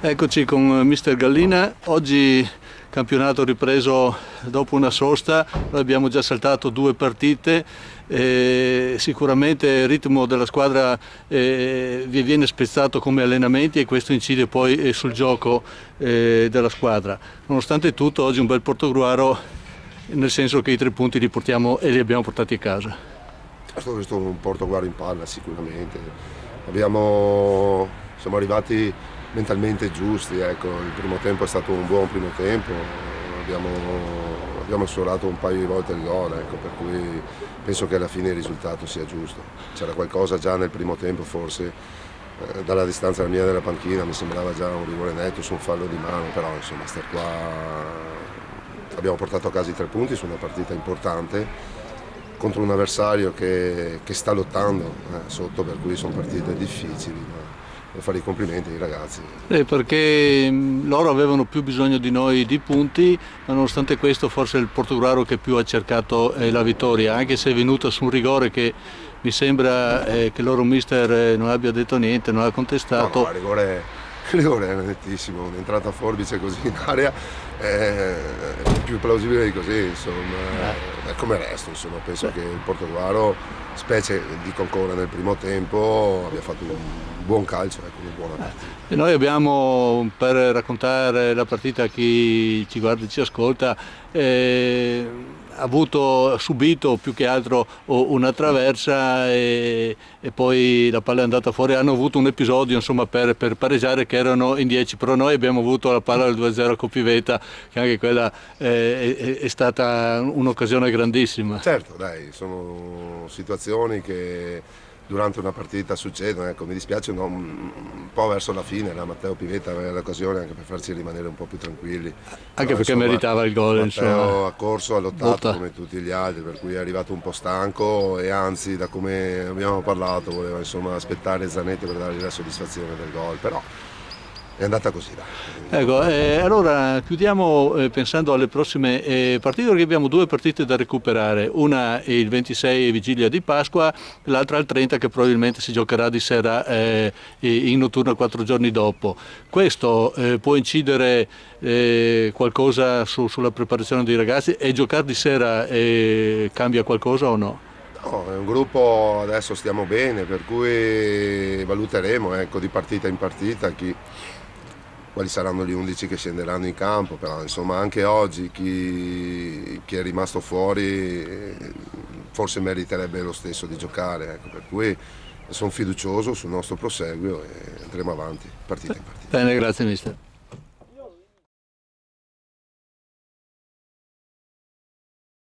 Eccoci con Mister Gallina. Oggi campionato ripreso dopo una sosta, noi abbiamo già saltato 2 partite, sicuramente il ritmo della squadra vi viene spezzato come allenamenti e questo incide poi sul gioco della squadra. Nonostante tutto oggi un bel Portogruaro, nel senso che i 3 punti li portiamo e li abbiamo portati a casa. È stato visto un Portogallo in palla sicuramente, siamo arrivati mentalmente giusti, ecco. Il primo tempo è stato un buon primo tempo, abbiamo sforato un paio di volte il gol, ecco, per cui penso che alla fine il risultato sia giusto. C'era qualcosa già nel primo tempo forse, dalla distanza mia della panchina mi sembrava già un rigore netto su un fallo di mano, però insomma sta qua abbiamo portato a casa i 3 punti su una partita importante contro un avversario che sta lottando sotto, per cui sono partite difficili, ma devo fare i complimenti ai ragazzi. Perché loro avevano più bisogno di noi di punti, ma nonostante questo forse è il Portogruaro che più ha cercato la vittoria, anche se è venuta su un rigore che mi sembra che il loro mister non abbia detto niente, non ha contestato. No, il rigore è nettissimo, un'entrata a forbice così in area è più plausibile di così, insomma, è come il resto, insomma, penso che il Portogruaro, specie dico ancora nel primo tempo, abbia fatto un buon calcio, ecco, una buona partita. E noi abbiamo, per raccontare la partita a chi ci guarda e ci ascolta, subito più che altro una traversa e poi la palla è andata fuori. Hanno avuto un episodio insomma per pareggiare, che erano in 10, però noi abbiamo avuto la palla del 2-0 con Pivetta, che anche quella è stata un'occasione grandissima. Certo, dai, sono situazioni che durante una partita succedono, ecco, mi dispiace un po' verso la fine, Matteo Pivetta aveva l'occasione anche per farci rimanere un po' più tranquilli. Anche perché meritava il gol. Matteo ha corso, ha lottato come tutti gli altri, per cui è arrivato un po' stanco e anzi, da come abbiamo parlato, voleva insomma aspettare Zanetti per dargli la soddisfazione del gol, però è andata così, dai. Ecco, allora chiudiamo pensando alle prossime partite, perché abbiamo 2 partite da recuperare, una il 26 vigilia di Pasqua, l'altra il 30 che probabilmente si giocherà di sera in notturna 4 giorni dopo. Questo può incidere qualcosa sulla preparazione dei ragazzi, e giocare di sera cambia qualcosa o no? No, è un gruppo, adesso stiamo bene, per cui valuteremo, ecco, di partita in partita quali saranno gli 11 che scenderanno in campo, però insomma anche oggi chi è rimasto fuori forse meriterebbe lo stesso di giocare, ecco, per cui sono fiducioso sul nostro proseguio e andremo avanti partita in partita. Bene, grazie mister.